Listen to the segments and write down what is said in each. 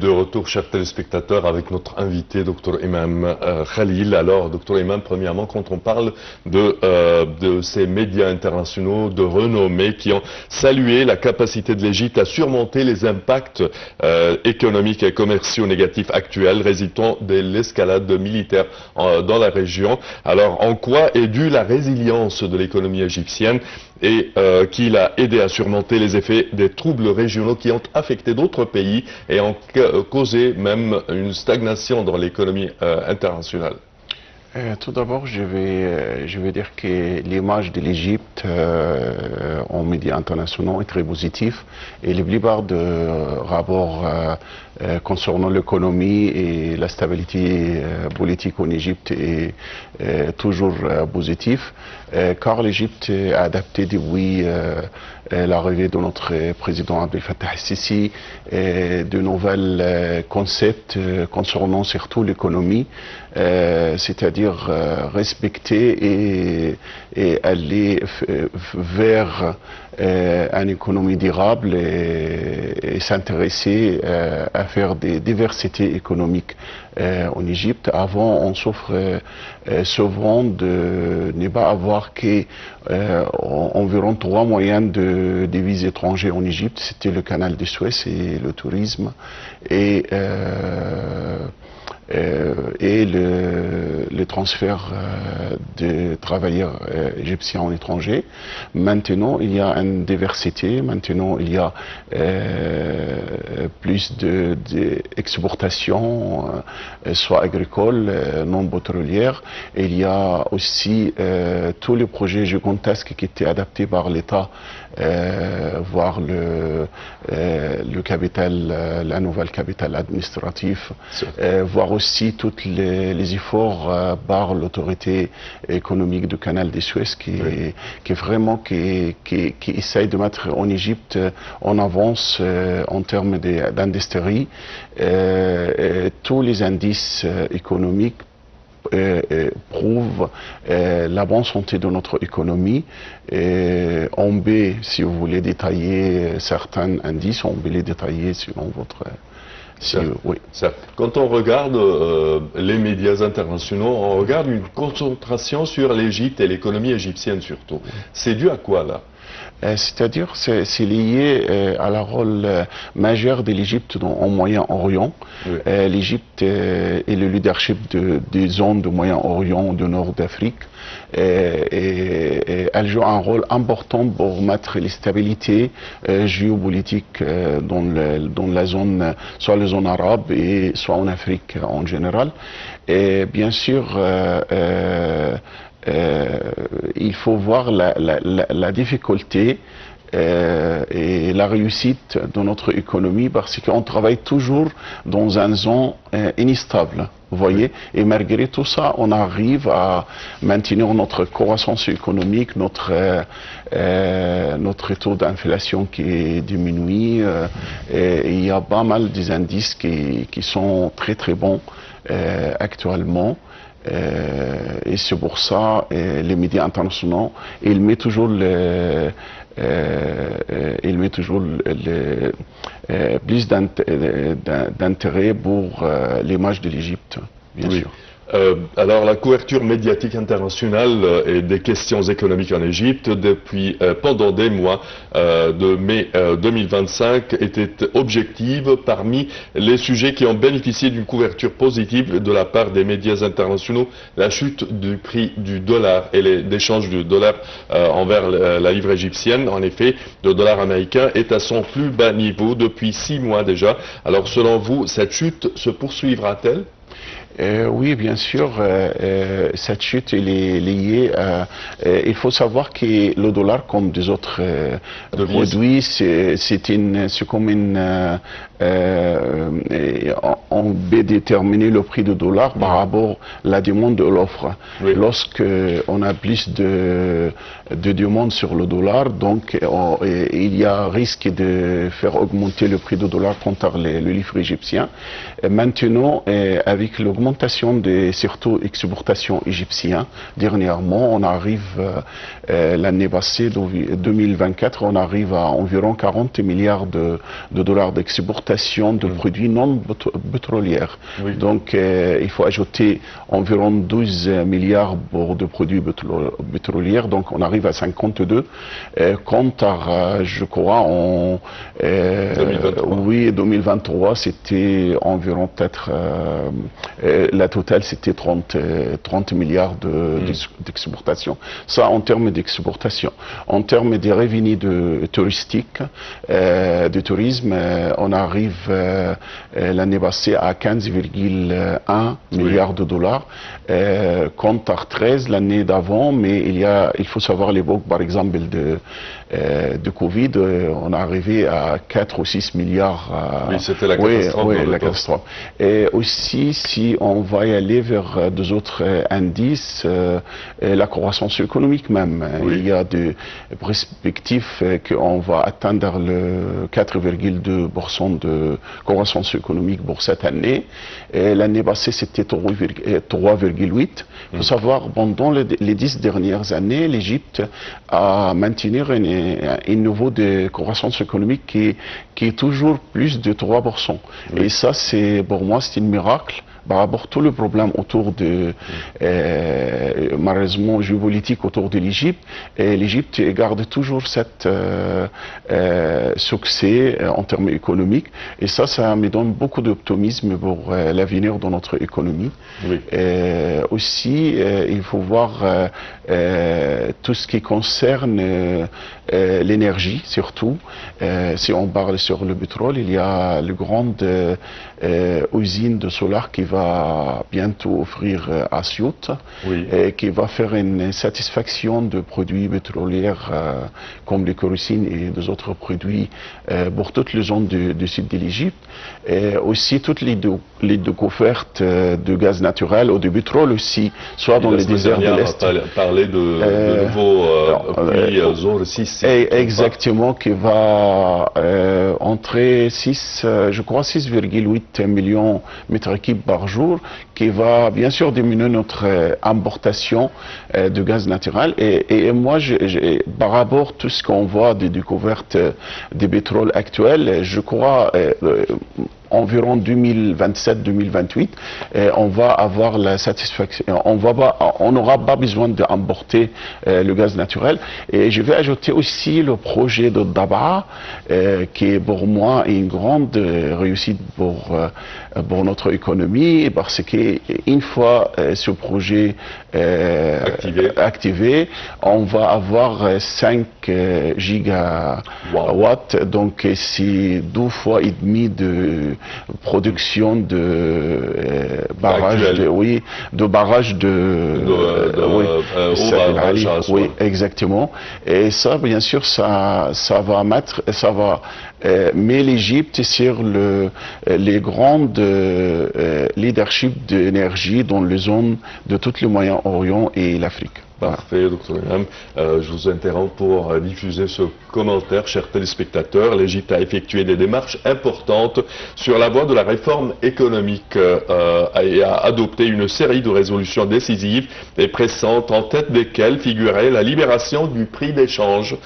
de retour, chers téléspectateurs, avec notre invité, Dr Imam Khalil. Alors, Dr Imam, premièrement, quand on parle de ces médias internationaux de renommée qui ont salué la capacité de l'Égypte à surmonter les impacts économiques et commerciaux négatifs actuels résultant de l'escalade militaire dans la région, alors en quoi est due la résilience de l'économie égyptienne et qui l'a aidé à surmonter les effets des troubles régionaux qui ont affecté d'autres pays et ont causé même une stagnation dans l'économie internationale? Tout d'abord, je vais dire que l'image de l'Égypte en médias internationaux est très positive et la plupart des rapports concernant l'économie et la stabilité politique en Égypte est toujours positif, car l'Égypte a adapté depuis l'arrivée de notre président Abdel Fattah el-Sisi de nouvelles concepts concernant surtout l'économie, c'est-à-dire respecter et aller vers une économie durable et s'intéresser à faire des diversités économiques en Égypte. Avant, on souffre souvent de ne pas avoir environ 3 moyens de devises étrangères en Égypte. C'était le canal de Suez et le tourisme et le transfert de travailleurs égyptiens en étranger. Maintenant, il y a une diversité. Maintenant, il y a plus d'exportations, soit agricoles, non pétrolières. Il y a aussi tous les projets gigantesques qui étaient adaptés par l'État, voire le capital, la nouvelle capitale administrative, voire aussi tous les efforts par l'autorité économique du canal de Suez qui vraiment qui essaye de mettre en Égypte en avance en termes d'industrie. Tous les indices économiques prouve la bonne santé de notre économie. En B, si vous voulez détailler certains indices, on peut les détailler selon votre... Oui. Quand on regarde les médias internationaux, on regarde une concentration sur l'Égypte et l'économie égyptienne surtout. C'est dû à quoi là? C'est-à-dire, c'est lié à la rôle majeur de l'Égypte au Moyen-Orient. Oui. L'Égypte est le leadership des zones du Moyen-Orient, du Nord d'Afrique. Et elle joue un rôle important pour mettre les stabilités géopolitiques dans la zone, soit la zone arabe et soit en Afrique en général. Et bien sûr, il faut voir la difficulté et la réussite de notre économie parce qu'on travaille toujours dans une zone instable, vous voyez, et malgré tout ça, on arrive à maintenir notre croissance économique, notre taux d'inflation qui diminue, et il y a pas mal des indices qui sont très très bons actuellement. Et c'est pour ça les médias internationaux, ils mettent toujours plus d'intérêt pour l'image de l'Égypte, bien sûr. Alors la couverture médiatique internationale et des questions économiques en Égypte depuis pendant des mois de mai 2025 était objective. Parmi les sujets qui ont bénéficié d'une couverture positive de la part des médias internationaux, la chute du prix du dollar et l'échange du dollar envers la livre égyptienne. En effet, le dollar américain est à son plus bas niveau depuis 6 mois déjà. Alors selon vous, cette chute se poursuivra-t-elle? Oui, bien sûr, cette chute elle est liée à... il faut savoir que le dollar, comme des autres produits, c'est comme une... on peut déterminer le prix du dollar par rapport à la demande et l'offre. Oui. Lorsque on a plus de demandes sur le dollar, donc il y a risque de faire augmenter le prix du dollar contre le livre égyptien. Et maintenant, avec l'augmentation des surtout exportations égyptiennes, dernièrement, on arrive l'année passée, 2024, on arrive à environ 40 milliards de dollars d'exportation d'importation de produits non pétroliers. Oui. Donc il faut ajouter environ 12 milliards de produits pétroliers, donc on arrive à 52. Quant à, je crois, en 2023. Oui, 2023, c'était environ peut-être, la totale c'était 30 milliards d'exportation. Ça en termes d'exportation. En termes des revenus touristiques, de tourisme, on arrive l'année passée à 15,1 milliards de dollars, contre 13 l'année d'avant, mais il faut savoir l'époque, par exemple, de Covid, on est arrivé à 4 ou 6 milliards. Oui, c'était la catastrophe. Oui, la catastrophe. Et aussi, si on va y aller vers deux autres indices, la croissance économique même. Oui. Il y a des perspectives qu'on va atteindre le 4,2% de croissance économique pour cette année. L'année passée, c'était 3,8%. Il faut savoir, pendant les 10 dernières années, l'Égypte a maintenu un niveau de croissance économique qui est toujours plus de 3%. Oui. Et ça, pour moi, c'est un miracle. Par rapport à tout le problème autour de, malheureusement, géopolitique autour de l'Égypte, l'Égypte garde toujours cet succès en termes économiques. Et ça me donne beaucoup d'optimisme pour l'avenir de notre économie. Oui. Aussi, il faut voir tout ce qui concerne l'énergie, surtout. Si on parle sur le pétrole, il y a une grande usine de solar qui va bientôt offrir à Siout, oui. Et qui va faire une satisfaction de produits pétroliers comme le kérosène et des autres produits pour toute la zone du sud de l'Égypte. Aussi toutes les découvertes de gaz naturel ou de pétrole aussi, soit dans les déserts de l'Est. On a parlé de nouveaux puits Zohr 6. Exactement, qui va entrer 6,8 millions de mètres cubes par jour, qui va bien sûr diminuer notre importation de gaz naturel. Et moi, par rapport à tout ce qu'on voit des découvertes des pétroles actuels, je crois environ 2027-2028, on va avoir la satisfaction, on n'aura pas besoin d'importer le gaz naturel. Et je vais ajouter aussi le projet de Daba, qui est pour moi une grande réussite pour notre économie, parce qu'une fois ce projet activé, on va avoir 5 gigawatts, donc c'est 2 fois et demi de production de barrages oui, exactement. Et ça, bien sûr, ça va mettre l'Égypte sur les grandes leadership d'énergie dans les zones de tout le Moyen-Orient et l'Afrique. Parfait, Dr Imam. Je vous interromps pour diffuser ce commentaire, chers téléspectateurs. L'Égypte a effectué des démarches importantes sur la voie de la réforme économique et a adopté une série de résolutions décisives et pressantes, en tête desquelles figurait la libération du prix d'échange,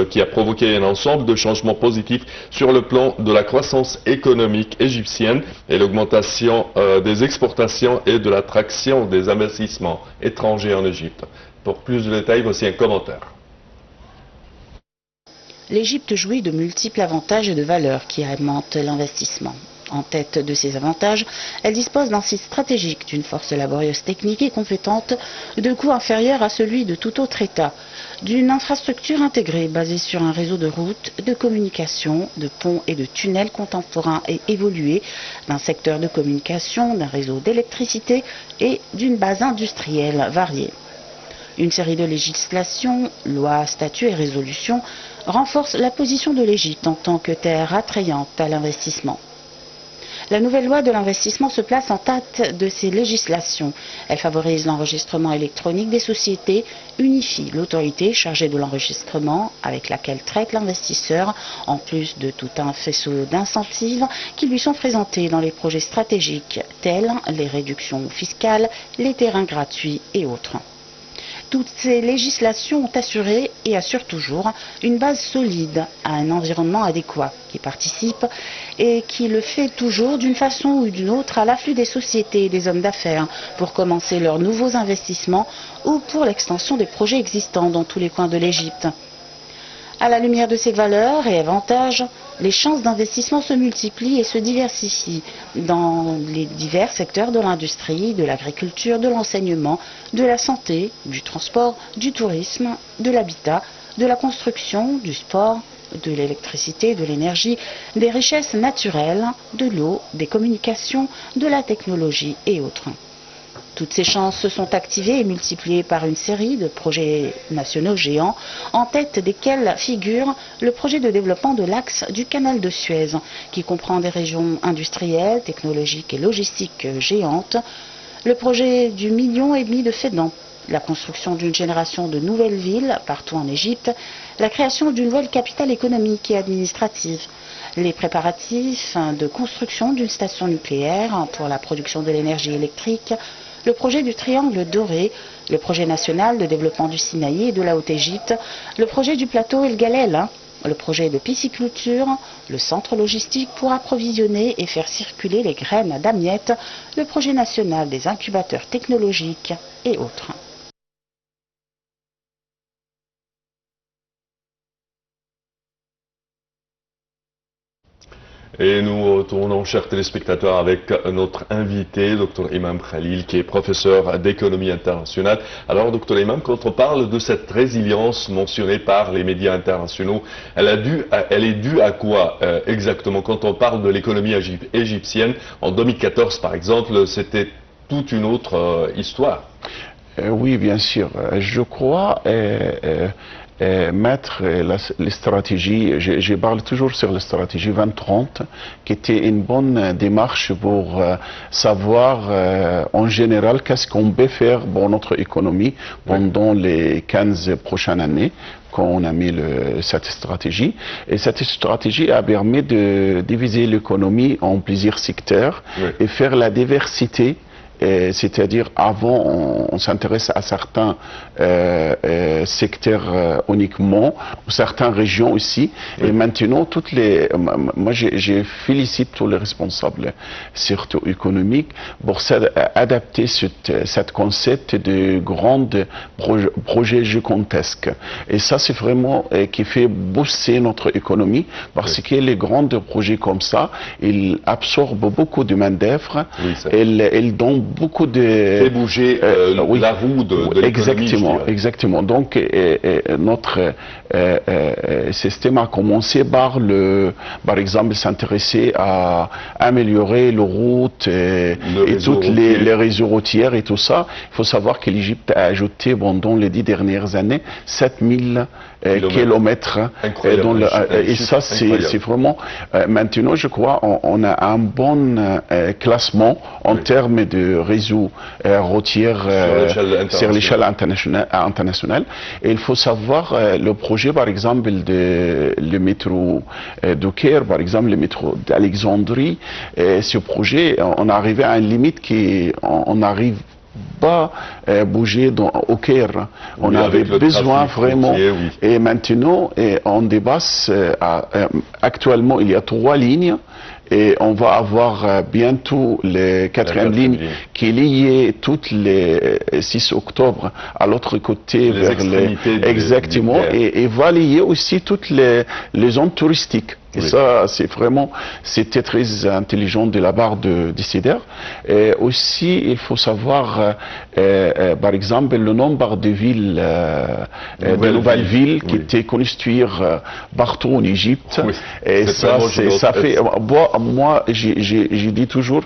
qui a provoqué un ensemble de changements positifs sur le plan de la croissance économique égyptienne et l'augmentation des exportations et de l'attraction des investissements étrangers en Égypte. Pour plus de détails, voici un commentaire. L'Égypte jouit de multiples avantages et de valeurs qui alimentent l'investissement. En tête de ces avantages, elle dispose d'un site stratégique, d'une force laborieuse technique et compétente, de coûts inférieurs à celui de tout autre État, d'une infrastructure intégrée basée sur un réseau de routes, de communications, de ponts et de tunnels contemporains et évolués, d'un secteur de communication, d'un réseau d'électricité et d'une base industrielle variée. Une série de législations, lois, statuts et résolutions renforcent la position de l'Égypte en tant que terre attrayante à l'investissement. La nouvelle loi de l'investissement se place en tête de ces législations. Elle favorise l'enregistrement électronique des sociétés, unifie l'autorité chargée de l'enregistrement avec laquelle traite l'investisseur, en plus de tout un faisceau d'incentives qui lui sont présentés dans les projets stratégiques tels les réductions fiscales, les terrains gratuits et autres. Toutes ces législations ont assuré et assurent toujours une base solide à un environnement adéquat qui participe et qui le fait toujours d'une façon ou d'une autre à l'afflux des sociétés et des hommes d'affaires pour commencer leurs nouveaux investissements ou pour l'extension des projets existants dans tous les coins de l'Égypte. À la lumière de ces valeurs et avantages, les chances d'investissement se multiplient et se diversifient dans les divers secteurs de l'industrie, de l'agriculture, de l'enseignement, de la santé, du transport, du tourisme, de l'habitat, de la construction, du sport, de l'électricité, de l'énergie, des richesses naturelles, de l'eau, des communications, de la technologie et autres. Toutes ces chances se sont activées et multipliées par une série de projets nationaux géants, en tête desquels figure le projet de développement de l'axe du canal de Suez, qui comprend des régions industrielles, technologiques et logistiques géantes, le projet du 1,5 million de Fédans, la construction d'une génération de nouvelles villes partout en Égypte, la création d'une nouvelle capitale économique et administrative, les préparatifs de construction d'une station nucléaire pour la production de l'énergie électrique, le projet du triangle doré, le projet national de développement du Sinaï et de la Haute-Égypte, le projet du plateau El Galel, le projet de pisciculture, le centre logistique pour approvisionner et faire circuler les graines d'amiette, le projet national des incubateurs technologiques et autres. Et nous retournons, chers téléspectateurs, avec notre invité, Dr Imam Khalil, qui est professeur d'économie internationale. Alors, Dr Imam, quand on parle de cette résilience mentionnée par les médias internationaux, elle est due à quoi exactement? Quand on parle de l'économie égyptienne, en 2014 par exemple, c'était toute une autre histoire. Oui, bien sûr. Je crois mettre les stratégies, je parle toujours sur la stratégie 2030, qui était une bonne démarche pour savoir en général qu'est-ce qu'on peut faire pour notre économie pendant les 15 prochaines années quand on a mis cette stratégie. Et cette stratégie a permis de diviser l'économie en plusieurs secteurs et faire la diversité. C'est-à-dire, avant, on s'intéresse à certains secteurs uniquement, ou certaines régions aussi. Et maintenant, moi, je félicite tous les responsables, surtout économiques, pour adapter cette concept de grands projets gigantesques. Et ça, c'est vraiment qui fait booster notre économie, parce que les grands projets comme ça, ils absorbent beaucoup de main-d'œuvre, ils donnent beaucoup de... Fait bouger la roue de l'économie. Exactement. Donc, notre système a commencé par exemple, s'intéresser à améliorer les routes et toutes les réseaux routiers et tout ça. Il faut savoir que l'Égypte a ajouté pendant les 10 dernières années 7000 kilomètres. Et ça, c'est vraiment... maintenant, je crois, on a un bon classement en termes de réseau routier sur l'échelle internationale. Et il faut savoir, le projet, par exemple, le métro de Caire, par exemple, le métro d'Alexandrie, ce projet, on est arrivé à une limite on arrive pas bouger au Caire. On avait besoin vraiment. Et maintenant, on dépasse. Actuellement, il y a 3 lignes. Et on va avoir bientôt la 4e ligne qui est liée toutes les 6 octobre à l'autre côté vers exactement, et va lier aussi toutes les zones touristiques. Et ça, c'était très intelligent de la part de décideurs. Et aussi, il faut savoir, par exemple, le nombre de villes, de nouvelles villes qui étaient construites partout en Égypte. Et ça fait... Moi, j'ai dit toujours,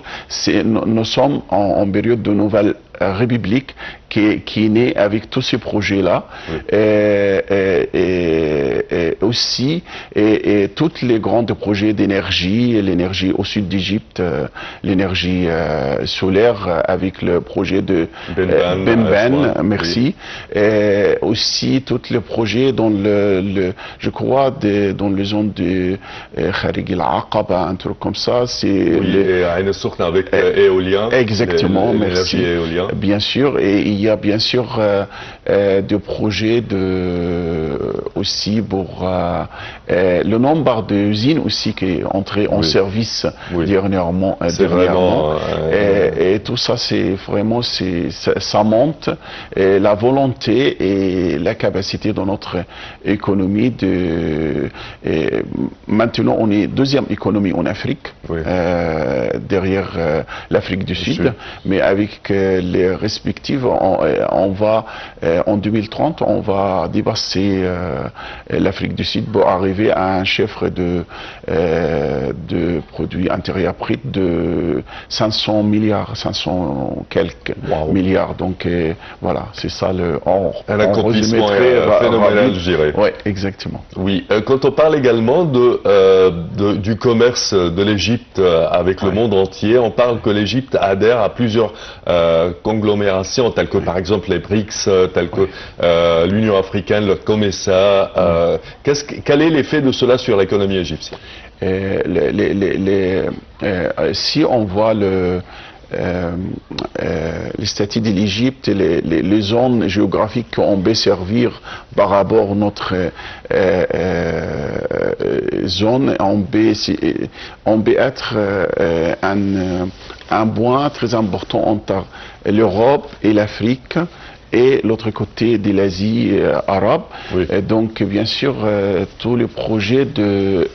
nous sommes en période de nouvelle république qui est née avec tous ces projets-là. Et aussi, tous les grands projets d'énergie, l'énergie au sud d'Égypte, l'énergie solaire avec le projet de Benben, merci. Et aussi, tous les projets dans je crois, dans les zones de Kharig el-Aqaba, un truc comme ça. C'est avec éolien. Exactement, merci. Bien sûr, et il y a bien sûr des projets aussi pour le nombre d'usines aussi qui est entré en service dernièrement. Et tout ça, c'est vraiment, ça monte la volonté et la capacité de notre économie maintenant on est deuxième économie en Afrique, derrière l'Afrique du Sud, mais avec les respectives, on va en 2030, on va dépasser l'Afrique du Sud pour arriver à un chiffre de produits intérieurs bruts de 500 milliards, 500 quelques milliards. Donc voilà, c'est ça un accomplissement phénoménal, je dirais. Oui, exactement. Oui, quand on parle également du commerce de l'Égypte avec le monde entier, on parle que l'Égypte adhère à plusieurs conglomérations, telles que par exemple les BRICS, telles que l'Union africaine, le COMESA. Quel est l'effet de cela sur l'économie égyptienne? Si on voit les statuts de l'Égypte, les zones géographiques qu'on peut servir par rapport à notre zone, on peut être un point très important entre l'Europe et l'Afrique et l'autre côté de l'Asie arabe. Et donc bien sûr tous les projets de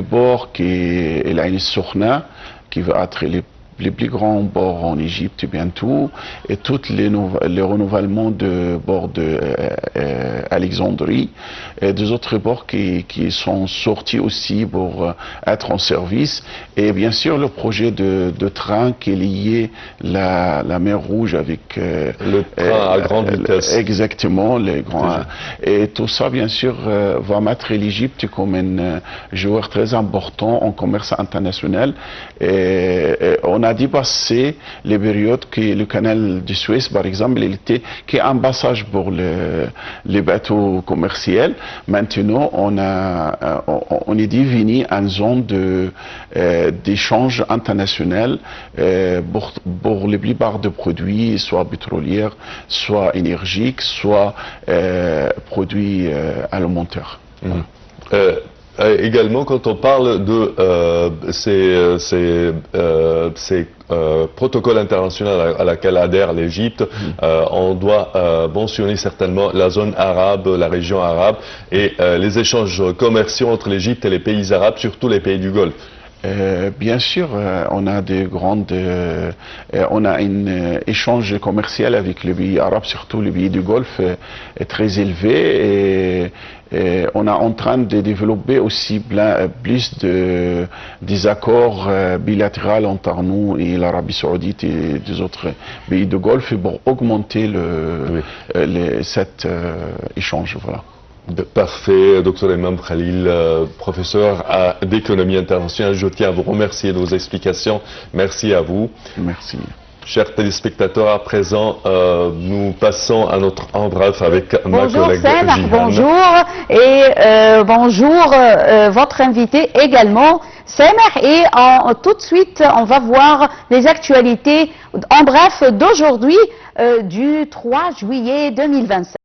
bord qui est l'Ain Sokhna, qui va être les plus grands ports en Égypte bientôt, et tous les renouvellements de ports d'Alexandrie, et des autres ports qui sont sortis aussi pour être en service, et bien sûr le projet de train qui est lié la mer Rouge avec le train à grande vitesse. Exactement, les grands. Et tout ça bien sûr va mettre l'Égypte comme un joueur très important en commerce international. Et on a dépassé les périodes que le canal de Suez, par exemple, qui est un passage pour les bateaux commerciaux. Maintenant, on est devenu une zone d'échange international pour la plupart des produits, soit pétroliers, soit énergiques, soit produits alimentaires. Également, quand on parle de ces protocoles internationaux à laquelle adhère l'Égypte, on doit mentionner certainement la zone arabe, la région arabe et les échanges commerciaux entre l'Égypte et les pays arabes, surtout les pays du Golfe. Bien sûr, on a on a un échange commercial avec les pays arabes, surtout les pays du Golfe, est très élevé, et on est en train de développer aussi plus des accords bilatéraux entre nous et l'Arabie Saoudite et des autres pays du Golfe pour augmenter cet échange. Voilà. Parfait, Dr Imam Khalil, professeur d'économie internationale. Je tiens à vous remercier de vos explications. Merci à vous. Merci. Chers téléspectateurs, à présent, nous passons à notre en bref avec ma collègue Samir, bonjour, et bonjour votre invité également, Samir, et tout de suite, on va voir les actualités en bref d'aujourd'hui, du 3 juillet 2025.